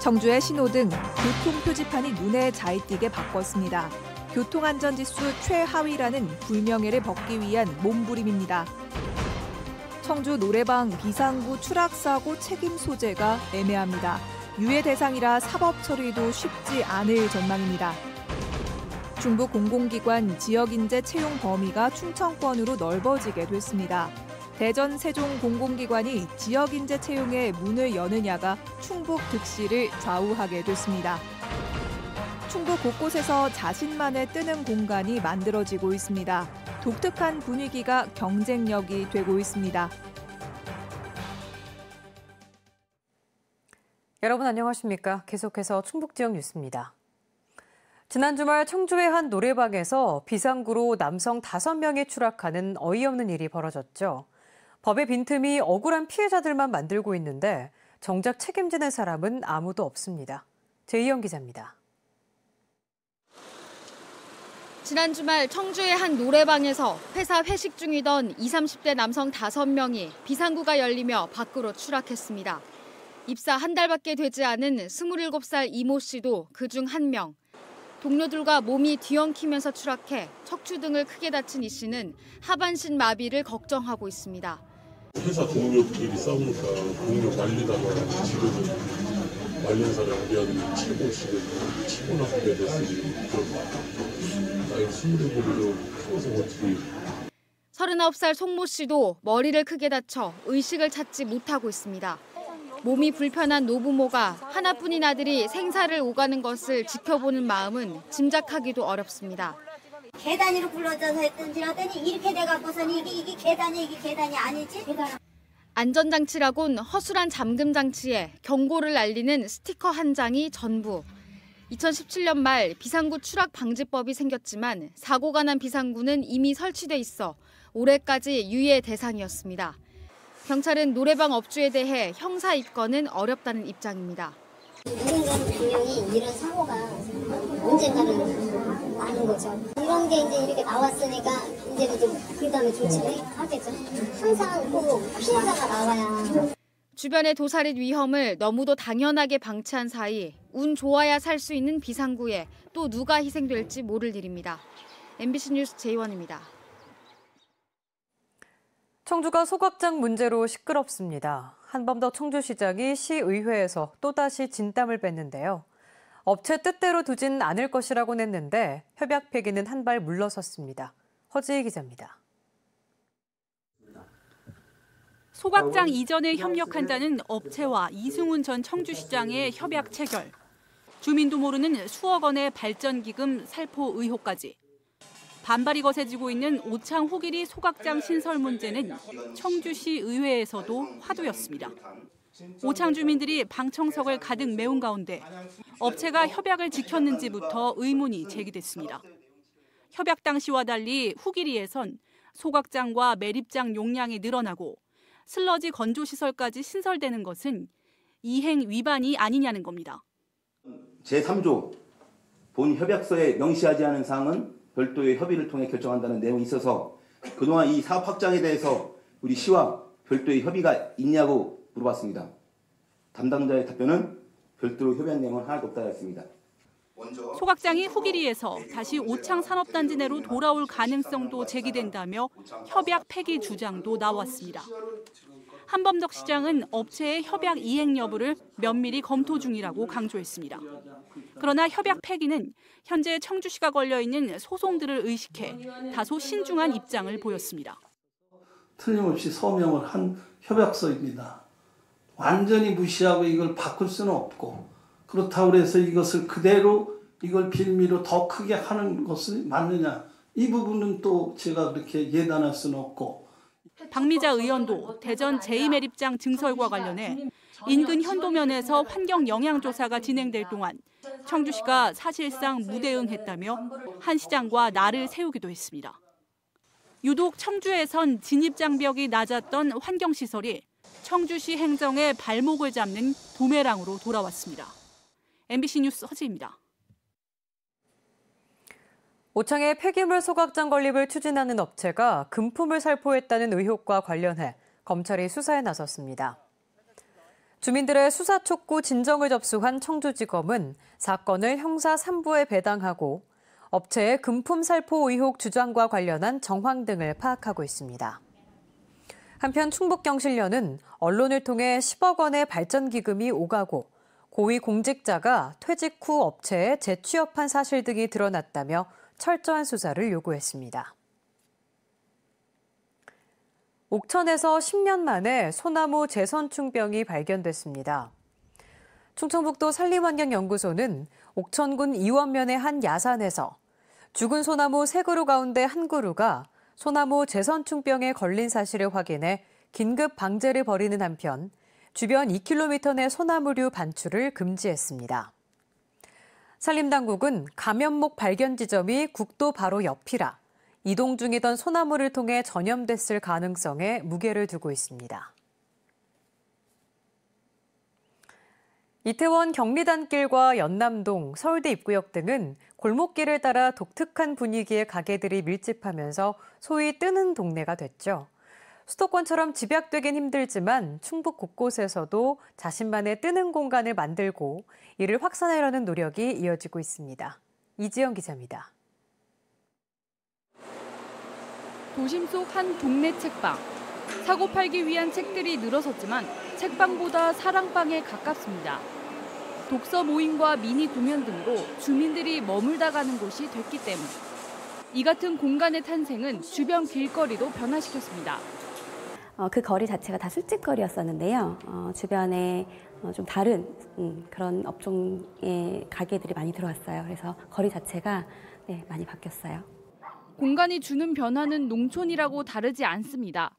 청주의 신호등, 교통 표지판이 눈에 잘 띄게 바꿨습니다. 교통안전지수 최하위라는 불명예를 벗기 위한 몸부림입니다. 청주 노래방 비상구 추락사고 책임 소재가 애매합니다. 유예 대상이라 사법 처리도 쉽지 않을 전망입니다. 중부 공공기관 지역인재 채용 범위가 충청권으로 넓어지게 됐습니다. 대전 세종 공공기관이 지역인재 채용에 문을 여느냐가 충북 득실을 좌우하게 됐습니다. 충북 곳곳에서 자신만의 뜨는 공간이 만들어지고 있습니다. 독특한 분위기가 경쟁력이 되고 있습니다. 여러분 안녕하십니까? 계속해서 충북 지역 뉴스입니다. 지난 주말 청주의 한 노래방에서 비상구로 남성 5명이 추락하는 어이없는 일이 벌어졌죠. 법의 빈틈이 억울한 피해자들만 만들고 있는데 정작 책임지는 사람은 아무도 없습니다. 제이영 기자입니다. 지난 주말 청주의 한 노래방에서 회사 회식 중이던 20, 30대 남성 5명이 비상구가 열리며 밖으로 추락했습니다. 입사 한 달밖에 되지 않은 27살 이모 씨도 그중 한 명. 동료들과 몸이 뒤엉키면서 추락해 척추 등을 크게 다친 이 씨는 하반신 마비를 걱정하고 있습니다. 회사 동료끼리 싸우니까 동료 말리다가 지금은 말린 사람이 한 최고씩을 치고 나쁘게 됐으니 나이 27으로 키워서 어떻게. 39살 송모 씨도 머리를 크게 다쳐 의식을 찾지 못하고 있습니다. 몸이 불편한 노부모가 하나뿐인 아들이 생사를 오가는 것을 지켜보는 마음은 짐작하기도 어렵습니다. 계단위로 굴러져서 했던지 이렇게 돼갖고서는 이게 계단이 아니지? 안전장치라곤 허술한 잠금장치에 경고를 알리는 스티커 한 장이 전부. 2017년 말 비상구 추락 방지법이 생겼지만 사고가 난 비상구는 이미 설치돼 있어 올해까지 유예 대상이었습니다. 경찰은 노래방 업주에 대해 형사 입건은 어렵다는 입장입니다. 누군가는 분명히 이런 사고가 언젠가는 나는 거죠. 이런 게 이제 이렇게 나왔으니까 이제는 좀 그다음에 조치를 하겠죠. 항상 꼭 피해자가 나와야. 주변의 도살인 위험을 너무도 당연하게 방치한 사이 운 좋아야 살 수 있는 비상구에 또 누가 희생될지 모를 일입니다. MBC 뉴스 제이원입니다. 청주가 소각장 문제로 시끄럽습니다. 한범덕 청주시장이 시의회에서 또다시 진땀을 뺐는데요. 업체 뜻대로 두진 않을 것이라고 했는데 협약 폐기는 한 발 물러섰습니다. 허지희 기자입니다. 소각장 이전에 협력한다는 업체와 이승훈 전 청주시장의 협약 체결. 주민도 모르는 수억 원의 발전기금 살포 의혹까지. 반발이 거세지고 있는 오창 호길이 소각장 신설 문제는 청주시 의회에서도 화두였습니다. 오창 주민들이 방청석을 가득 메운 가운데 업체가 협약을 지켰는지부터 의문이 제기됐습니다. 협약 당시와 달리 후기리에선 소각장과 매립장 용량이 늘어나고 슬러지 건조시설까지 신설되는 것은 이행 위반이 아니냐는 겁니다. 제3조 본 협약서에 명시하지 않은 사항은 별도의 협의를 통해 결정한다는 내용이 있어서 그동안 이 사업 확장에 대해서 우리 시와 별도의 협의가 있냐고 물어봤습니다. 담당자의 답변은 별도로 협의한 내용은 하나도 없다고 했습니다. 소각장이 후기리에서 다시 오창 산업단지 내로 돌아올 가능성도 제기된다며 협약 폐기 주장도 나왔습니다. 한범덕 시장은 업체의 협약 이행 여부를 면밀히 검토 중이라고 강조했습니다. 그러나 협약 폐기는 현재 청주시가 걸려있는 소송들을 의식해 다소 신중한 입장을 보였습니다. 틀림없이 서명을 한 협약서입니다. 완전히 무시하고 이걸 바꿀 수는 없고 그렇다고 해서 이것을 그대로 이걸 빌미로 더 크게 하는 것이 맞느냐. 이 부분은 또 제가 그렇게 예단할 수는 없고. 박미자 의원도 대전 제2매립장 증설과 관련해 인근 현도면에서 환경 영향 조사가 진행될 동안 청주시가 사실상 무대응했다며 한 시장과 날을 세우기도 했습니다. 유독 청주에선 진입장벽이 낮았던 환경시설이 청주시 행정의 발목을 잡는 부메랑으로 돌아왔습니다. MBC 뉴스 허지입니다. 오창의 폐기물 소각장 건립을 추진하는 업체가 금품을 살포했다는 의혹과 관련해 검찰이 수사에 나섰습니다. 주민들의 수사 촉구 진정을 접수한 청주지검은 사건을 형사 3부에 배당하고 업체의 금품 살포 의혹 주장과 관련한 정황 등을 파악하고 있습니다. 한편 충북경실련은 언론을 통해 10억 원의 발전기금이 오가고 고위 공직자가 퇴직 후 업체에 재취업한 사실 등이 드러났다며 철저한 수사를 요구했습니다. 옥천에서 10년 만에 소나무 재선충병이 발견됐습니다. 충청북도 산림환경연구소는 옥천군 이원면의 한 야산에서 죽은 소나무 3그루 가운데 한 그루가 소나무 재선충병에 걸린 사실을 확인해 긴급 방제를 벌이는 한편 주변 2km 내 소나무류 반출을 금지했습니다. 산림당국은 감염목 발견 지점이 국도 바로 옆이라 이동 중이던 소나무를 통해 전염됐을 가능성에 무게를 두고 있습니다. 이태원 경리단길과 연남동, 서울대 입구역 등은 골목길을 따라 독특한 분위기의 가게들이 밀집하면서 소위 뜨는 동네가 됐죠. 수도권처럼 집약되긴 힘들지만 충북 곳곳에서도 자신만의 뜨는 공간을 만들고 이를 확산하려는 노력이 이어지고 있습니다. 이지영 기자입니다. 도심 속 한 동네 책방. 사고 팔기 위한 책들이 늘어섰지만 책방보다 사랑방에 가깝습니다. 독서 모임과 미니 공연 등으로 주민들이 머물다 가는 곳이 됐기 때문. 이 같은 공간의 탄생은 주변 길거리도 변화시켰습니다. 그 거리 자체가 다 술집거리였었는데요. 주변에 좀 다른 그런 업종의 가게들이 많이 들어왔어요. 그래서 거리 자체가 많이 바뀌었어요. 공간이 주는 변화는 농촌이라고 다르지 않습니다.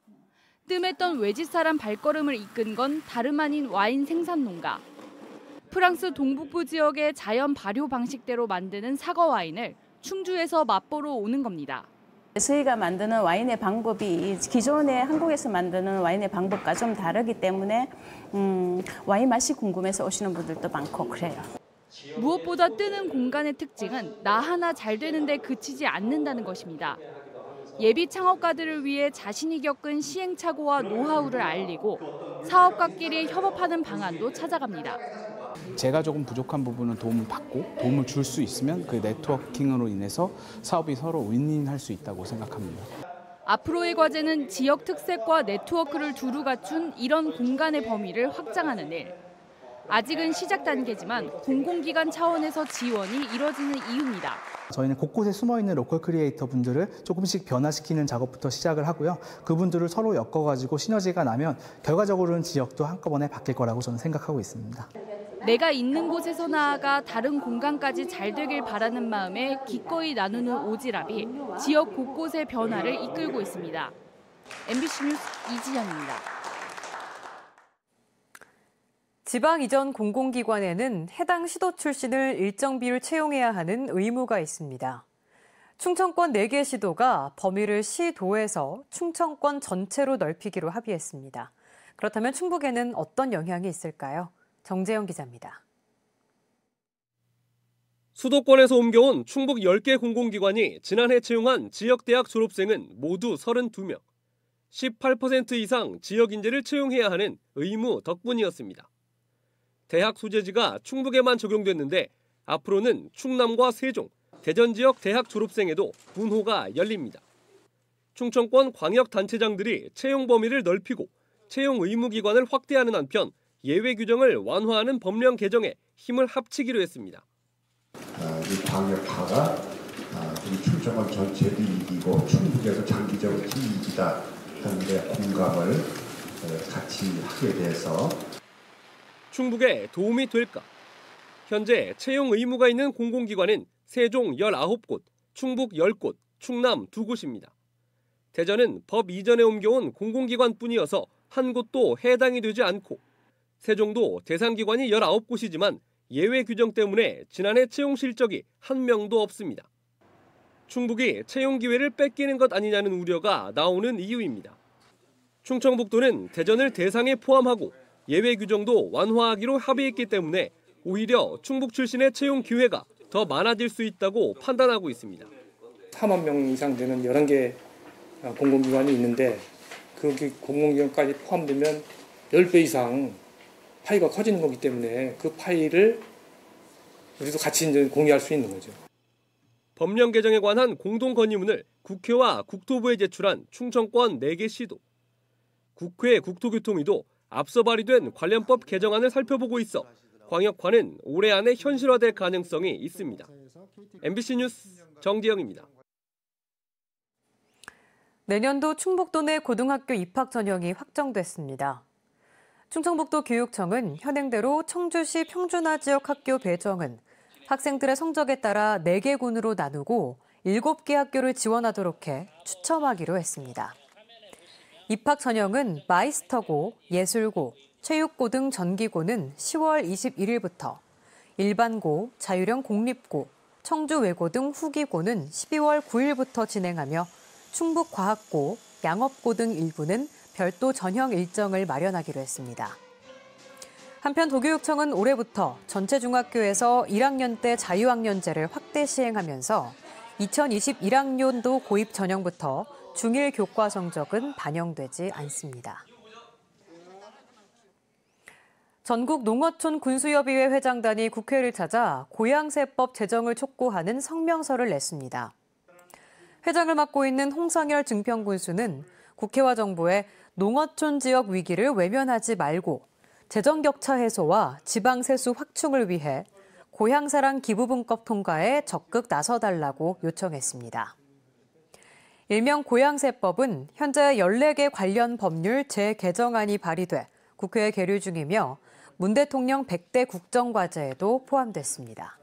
뜸했던 외지 사람 발걸음을 이끈 건 다름 아닌 와인 생산 농가. 프랑스 동북부 지역의 자연 발효 방식대로 만드는 사과 와인을 충주에서 맛보러 오는 겁니다. 저희가 만드는 와인의 방법이 기존의 한국에서 만드는 와인의 방법과 좀 다르기 때문에 와인 맛이 궁금해서 오시는 분들도 많고 그래요. 무엇보다 뜨는 공간의 특징은 나 하나 잘 되는데 그치지 않는다는 것입니다. 예비 창업가들을 위해 자신이 겪은 시행착오와 노하우를 알리고 사업가끼리 협업하는 방안도 찾아갑니다. 제가 조금 부족한 부분은 도움을 받고 도움을 줄 수 있으면 그 네트워킹으로 인해서 사업이 서로 윈윈할 수 있다고 생각합니다. 앞으로의 과제는 지역 특색과 네트워크를 두루 갖춘 이런 공간의 범위를 확장하는 일. 아직은 시작 단계지만 공공기관 차원에서 지원이 이뤄지는 이유입니다. 저희는 곳곳에 숨어있는 로컬 크리에이터 분들을 조금씩 변화시키는 작업부터 시작을 하고요. 그분들을 서로 엮어가지고 시너지가 나면 결과적으로는 지역도 한꺼번에 바뀔 거라고 저는 생각하고 있습니다. 내가 있는 곳에서 나아가 다른 공간까지 잘 되길 바라는 마음에 기꺼이 나누는 오지랖이 지역 곳곳의 변화를 이끌고 있습니다. MBC 뉴스 이지영입니다. 지방 이전 공공기관에는 해당 시도 출신을 일정 비율 채용해야 하는 의무가 있습니다. 충청권 4개 시도가 범위를 시도에서 충청권 전체로 넓히기로 합의했습니다. 그렇다면 충북에는 어떤 영향이 있을까요? 정재영 기자입니다. 수도권에서 옮겨온 충북 10개 공공기관이 지난해 채용한 지역대학 졸업생은 모두 32명. 18% 이상 지역 인재를 채용해야 하는 의무 덕분이었습니다. 대학 소재지가 충북에만 적용됐는데 앞으로는 충남과 세종, 대전 지역 대학 졸업생에도 분호가 열립니다. 충청권 광역단체장들이 채용 범위를 넓히고 채용 의무기관을 확대하는 한편 예외 규정을 완화하는 법령 개정에 힘을 합치기로 했습니다. 이 광역화가 우리 충청권 전체도 이익이고 충북에서 장기적으로 이익이다 하는데 공감을 같이 하게 돼서 충북에 도움이 될까? 현재 채용 의무가 있는 공공기관은 세종 19곳, 충북 10곳, 충남 2곳입니다. 대전은 법 이전에 옮겨온 공공기관뿐이어서 한 곳도 해당이 되지 않고 세종도 대상기관이 19곳이지만 예외 규정 때문에 지난해 채용 실적이 한 명도 없습니다. 충북이 채용 기회를 뺏기는 것 아니냐는 우려가 나오는 이유입니다. 충청북도는 대전을 대상에 포함하고 예외 규정도 완화하기로 합의했기 때문에 오히려 충북 출신의 채용 기회가 더 많아질 수 있다고 판단하고 있습니다. 4만 명 이상 되는 11개 공공기관이 있는데 그 공공기관까지 포함되면 10배 이상 파이가 커지는 거기 때문에 그 파이를 우리도 같이 이제 공유할 수 있는 거죠. 법령 개정에 관한 공동 건의문을 국회와 국토부에 제출한 충청권 4개 시도. 국회 국토교통위도 앞서 발의된 관련법 개정안을 살펴보고 있어 광역화는 올해 안에 현실화될 가능성이 있습니다. MBC 뉴스 정지영입니다. 내년도 충북도 내 고등학교 입학 전형이 확정됐습니다. 충청북도 교육청은 현행대로 청주시 평준화 지역 학교 배정은 학생들의 성적에 따라 4개 군으로 나누고 7개 학교를 지원하도록 해 추첨하기로 했습니다. 입학 전형은 마이스터고, 예술고, 체육고 등 전기고는 10월 21일부터, 일반고, 자율형 공립고, 청주외고 등 후기고는 12월 9일부터 진행하며 충북과학고, 양업고 등 일부는 별도 전형 일정을 마련하기로 했습니다. 한편 도교육청은 올해부터 전체 중학교에서 1학년 때 자유학년제를 확대 시행하면서 2021학년도 고입 전형부터 중1 교과 성적은 반영되지 않습니다. 전국 농어촌 군수협의회 회장단이 국회를 찾아 고양새법 제정을 촉구하는 성명서를 냈습니다. 회장을 맡고 있는 홍성열 증평군수는 국회와 정부에 농어촌 지역 위기를 외면하지 말고 재정 격차 해소와 지방 세수 확충을 위해 고향사랑 기부분법 통과에 적극 나서달라고 요청했습니다. 일명 고양새법은 현재 14개 관련 법률 재개정안이 발의돼 국회에 계류 중이며 문 대통령 100대 국정과제에도 포함됐습니다.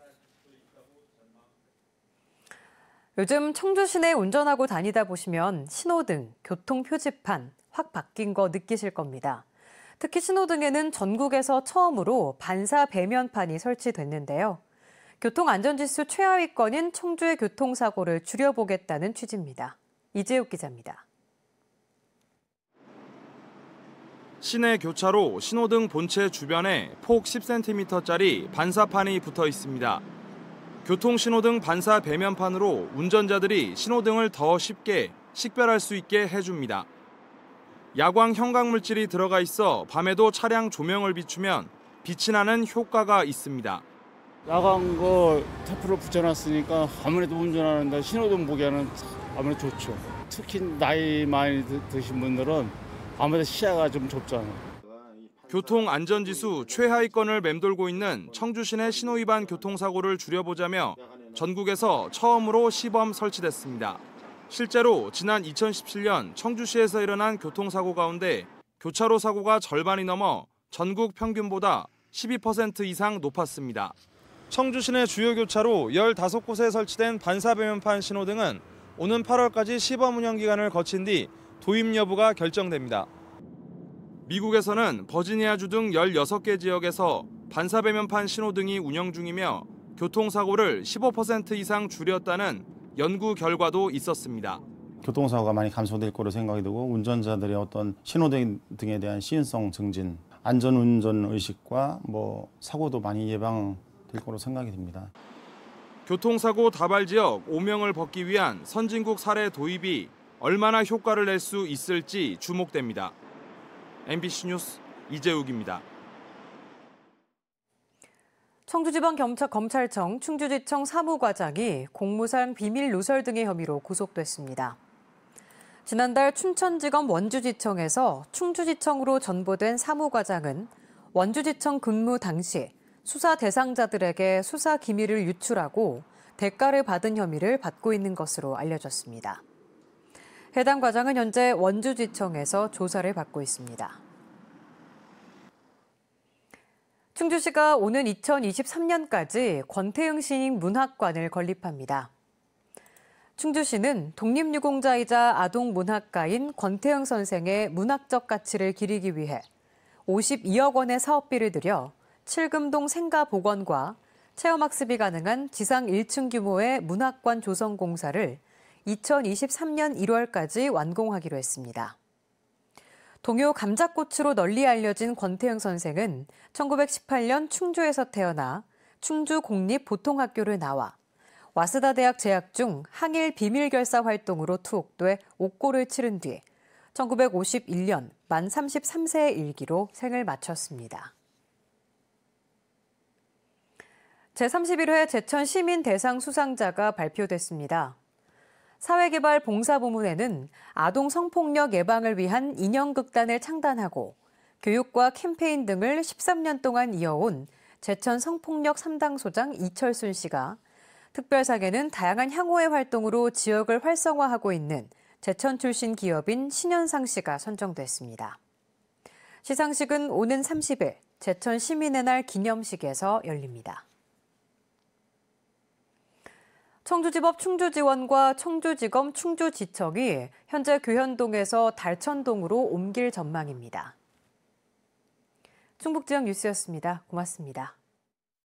요즘 청주 시내 운전하고 다니다 보시면 신호등, 교통 표지판 확 바뀐 거 느끼실 겁니다. 특히 신호등에는 전국에서 처음으로 반사 배면판이 설치됐는데요. 교통안전지수 최하위권인 청주의 교통사고를 줄여보겠다는 취지입니다. 이재욱 기자입니다. 시내 교차로 신호등 본체 주변에 폭 10cm짜리 반사판이 붙어 있습니다. 교통신호등 반사 배면판으로 운전자들이 신호등을 더 쉽게 식별할 수 있게 해줍니다. 야광 형광물질이 들어가 있어 밤에도 차량 조명을 비추면 빛이 나는 효과가 있습니다. 야광 테프를 붙여놨으니까 아무래도 운전하는데 신호등 보기에는 아무래도 좋죠. 특히 나이 많이 드신 분들은 아무래도 시야가 좀 좁잖아요. 교통안전지수 최하위권을 맴돌고 있는 청주시내 신호위반 교통사고를 줄여보자며 전국에서 처음으로 시범 설치됐습니다. 실제로 지난 2017년 청주시에서 일어난 교통사고 가운데 교차로 사고가 절반이 넘어 전국 평균보다 12% 이상 높았습니다. 청주시 내 주요 교차로 15곳에 설치된 반사배면판 신호등은 오는 8월까지 시범 운영 기간을 거친 뒤 도입 여부가 결정됩니다. 미국에서는 버지니아주 등 16개 지역에서 반사배면판 신호등이 운영 중이며 교통사고를 15% 이상 줄였다는 연구 결과도 있었습니다. 교통사고가 많이 감소될 거로 생각이 되고 운전자들의 어떤 신호등 등에 대한 시인성 증진, 안전운전 의식과 사고도 많이 예방될 거로 생각이 됩니다. 교통사고 다발 지역 5명을 벗기 위한 선진국 사례 도입이 얼마나 효과를 낼 수 있을지 주목됩니다. MBC 뉴스 이재욱입니다. 청주지방검찰청 충주지청 사무과장이 공무상 비밀 누설 등의 혐의로 구속됐습니다. 지난달 춘천지검 원주지청에서 충주지청으로 전보된 사무과장은 원주지청 근무 당시 수사 대상자들에게 수사 기밀을 유출하고 대가를 받은 혐의를 받고 있는 것으로 알려졌습니다. 해당 과장은 현재 원주지청에서 조사를 받고 있습니다. 충주시가 오는 2023년까지 권태영 시인 문학관을 건립합니다. 충주시는 독립유공자이자 아동문학가인 권태영 선생의 문학적 가치를 기리기 위해 52억 원의 사업비를 들여 칠금동 생가복원과 체험학습이 가능한 지상 1층 규모의 문학관 조성 공사를 2023년 1월까지 완공하기로 했습니다. 동요 감자꽃으로 널리 알려진 권태영 선생은 1918년 충주에서 태어나 충주공립보통학교를 나와 와스다 대학 재학 중 항일 비밀결사 활동으로 투옥돼 옥고를 치른 뒤 1951년 만 33세의 일기로 생을 마쳤습니다. 제31회 제천 시민 대상 수상자가 발표됐습니다. 사회개발봉사부문회는 아동 성폭력 예방을 위한 인형극단을 창단하고 교육과 캠페인 등을 13년 동안 이어온 제천 성폭력 3당소장 이철순 씨가 특별상에는 다양한 향후의 활동으로 지역을 활성화하고 있는 제천 출신 기업인 신현상 씨가 선정됐습니다. 시상식은 오는 30일 제천 시민의 날 기념식에서 열립니다. 청주지법 충주지원과 청주지검 충주지청이 현재 교현동에서 달천동으로 옮길 전망입니다. 충북지역 뉴스였습니다. 고맙습니다.